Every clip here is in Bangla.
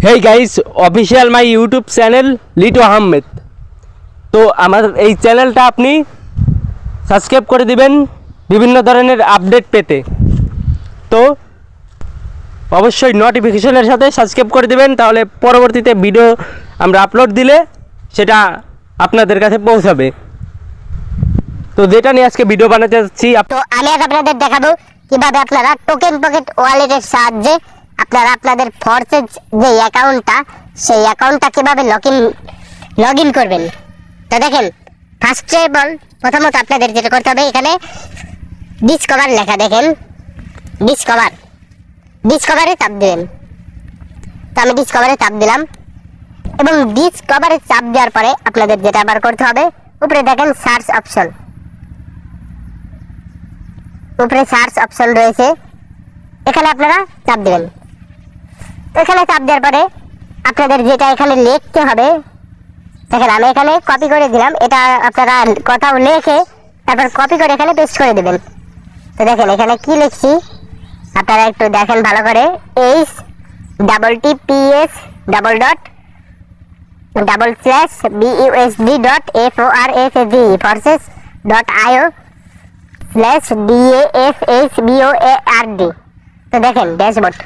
Hey guys, official my YouTube channel Litu Ahmed. তো আমার এই চ্যানেলটা আপনি সাবস্ক্রাইব করে দিবেন বিভিন্ন ধরনের আপডেট পেতে। তো অবশ্যই নোটিফিকেশনের সাথে সাবস্ক্রাইব করে দিবেন, তাহলে পরবর্তীতে ভিডিও আমরা আপলোড দিলে সেটা আপনাদের কাছে পৌঁছাবে। তো যেটা নিয়ে আজকে ভিডিও বানাতে যাচ্ছি, তো আমি আজ আপনাদের দেখাবো কিভাবে আপনারা টোকেন পকেট ওয়ালেটের সাহায্যে আপনারা আপনাদের ফোর্সের যে অ্যাকাউন্টটা সেই অ্যাকাউন্টটা কিভাবে লগ ইন করবেন। তো দেখেন, ফার্স্ট অফ অল প্রথমত আপনাদের যেটা করতে হবে, এখানে ডিসকভার লেখা দেখেন, ডিসকভারে চাপ দেবেন। তো আমি ডিসকভারে চাপ দিলাম এবং ডিসকভারে চাপ দেওয়ার পরে আপনাদের যেটা আবার করতে হবে, উপরে দেখেন সার্চ অপশন, উপরে সার্চ অপশন রয়েছে, এখানে আপনারা চাপ দেবেন। এখানে চাপ দেওয়ার পরে আপনাদের যেটা এখানে লিখতে হবে, দেখেন আমি এখানে কপি করে দিলাম, এটা আপনারা কোথাও লিখে তারপর কপি করে এখানে পেস্ট করে দেবেন। তো দেখেন এখানে কি লিখছি আপনারা একটু দেখেন ভালো করে, https://busd.forces.io/DAFHBOARD। তো দেখেন ড্যাশবোর্ড।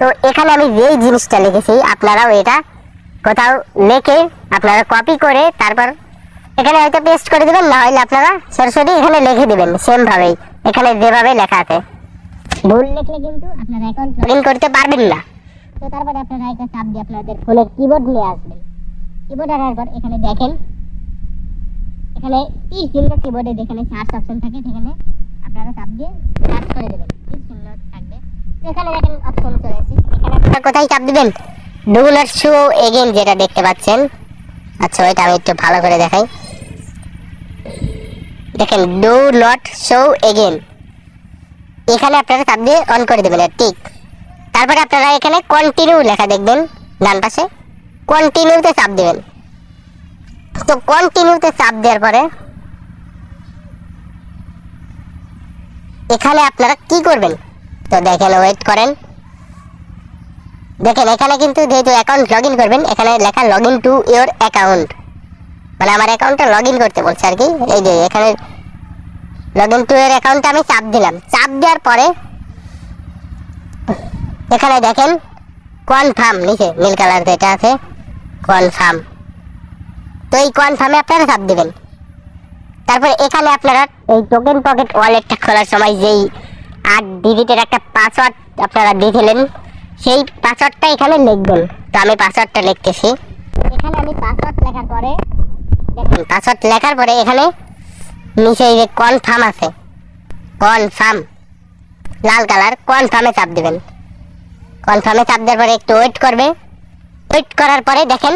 তো এখানে আমি যেই জিনিসটা লিখেছি আপনারাও এটা কোথাও লিখে আপনারা কপি করে তারপর এখানে হয়তো পেস্ট করে দেবেন, না হলে আপনারা সরাসরি এখানে লিখে দেবেন সেম ভাবেই এখানে যেভাবে লেখা আছে। ভুল লিখলে কিন্তু আপনারা অ্যাকাউন্ট লগ ইন করতে পারবেন না। তো তারপরে আপনারা এটা চাপ দিয়ে আপনাদের ফোনের কিবোর্ড নিয়ে আসবেন। কিবোর্ড আনার পর এখানে দেখেন, এখানে তীর চিহ্ন কিবোর্ডে যেখানে সার্চ অপশন থাকে সেখানে আপনারা চাপ দিয়ে সার্চ করে দেবেন, তীর চিহ্ন থাকবে। এখানে দেখেন অপশন চলে এসেছে, এখানে আপনারা কোথায় চাপ দিবেন, ডু নট শো এগেইন যেটা দেখতে পাচ্ছেন। আচ্ছা ওইটা আমি একটু ভালো করে দেখাই, দেখেন ডু নট শো এগেইন, এখানে আপনারা চাপ দিয়ে অন করে দেবেন ঠিক। তারপরে আপনারা এখানে কন্টিনিউ লেখা দেখবেন ডান পাশে, কন্টিনিউতে চাপ দেবেন। তো কন্টিনিউতে চাপ দেওয়ার পরে এখানে আপনারা কি করবেন, তো দেখেন ওয়েট করেন, দেখেন এখানে কিন্তু যেহেতু অ্যাকাউন্ট লগ ইন করবেন এখানে লেখা log in to your account, মানে আমার অ্যাকাউন্টটা লগ ইন করতে বলছে আর কি। এই যে এখানে লগ ইন টু ইয়োর অ্যাকাউন্টে আমি চাপ দিলাম, চাপ দেওয়ার পরে এখানে দেখেন কনফার্ম নিচে নীল কালার যেটা আছে কনফার্ম, তো এই কনফার্মে আপনারা চাপ দিবেন। তারপরে এখানে আপনারা এই টোকেন পকেট ওয়ালেটটা খোলার সময় যেই 8 ডিজিটের একটা পাসওয়ার্ড আপনারা দিয়েছিলেন সেই পাসওয়ার্ডটা এখানে লিখবেন। তো আমি পাসওয়ার্ডটা লিখতেছি, এখানে আমি পাসওয়ার্ড লেখার পরে দেখুন, পাসওয়ার্ড লেখার পরে এখানে নিচে এই যে কনফার্ম আছে, কনফার্ম লাল কালার, কনফার্মে চাপ দিবেন। কনফার্মে চাপ দেওয়ার পরে একটু ওয়েট করবে, ওয়েট করার পরে দেখেন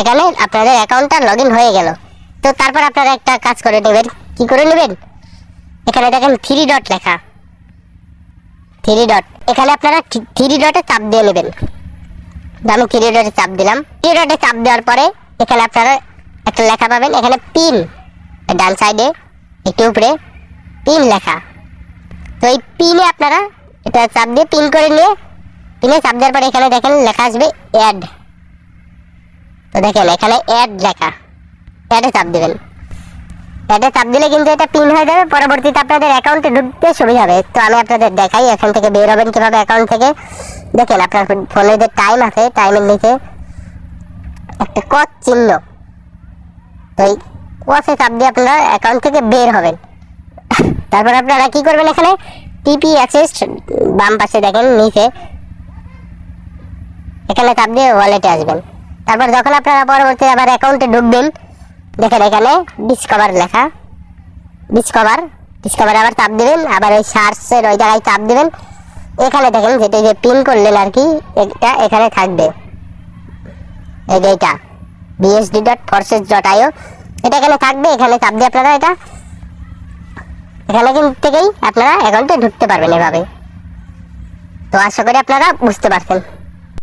এখানে আপনাদের অ্যাকাউন্টটা লগ ইন হয়ে গেল। তো তারপর আপনারা একটা কাজ করে নেবেন, কি করে নেবেন, এখানে দেখেন 3 ডট লেখা, 3 ডট, এখানে আপনারা 3 ডটে চাপ দিয়ে নেবেন। আমি 3 ডটে চাপ দিলাম, 3 ডটে চাপ দেওয়ার পরে এখানে আপনারা একটা লেখা পাবেন, এখানে পিন ডান সাইডে একটু উপরে পিন লেখা। তো এই পিনে আপনারা এটা চাপ দিয়ে পিন করে নিয়ে পিনে চাপ দেওয়ার পরে এখানে দেখেন লেখা আসবে অ্যাড। তো দেখেন এখানে অ্যাড লেখা, অ্যাডে চাপ দেবেন। অ্যাডে চাপ দিলে কিন্তু এটা পিন হয়ে যাবে, পরবর্তীতে আপনাদের অ্যাকাউন্টে ঢুকতে সুবিধা হবে। তো আমি আপনাদের দেখাই এখান থেকে বের হবেন কিভাবে অ্যাকাউন্ট থেকে। দেখেন আপনার ফোনে যে টাইম আছে টাইমের নিচে একটা ক্রস চিহ্ন, তো এই ক্রসে চাপ দিয়ে আপনারা অ্যাকাউন্ট থেকে বের হবেন। তারপর আপনারা কি করবেন, এখানে টিপি অ্যাসিস্ট বাম পাশে দেখেন নিচে, এখানে চাপ দিয়ে ওয়ালেটে আসবেন। তারপর যখন আপনারা পরবর্তী আবার অ্যাকাউন্টে ঢুকবেন দেখেন এখানে ডিসকভার লেখা, ডিসকভার আবার চাপ দিবেন, আবার ওই সার্চের ওই জায়গায় চাপ দিবেন। এখানে দেখেন যেটা যে পিন করলেন আর কি, এটা এখানে থাকবে, এই যে এটা busd.forces.io, এটা এখানে থাকবে, এখানে চাপ দিয়ে আপনারা এটা এখানে থেকেই আপনারা অ্যাকাউন্টে ঢুকতে পারবেন এভাবে। তো আশা করি আপনারা বুঝতে পারছেন।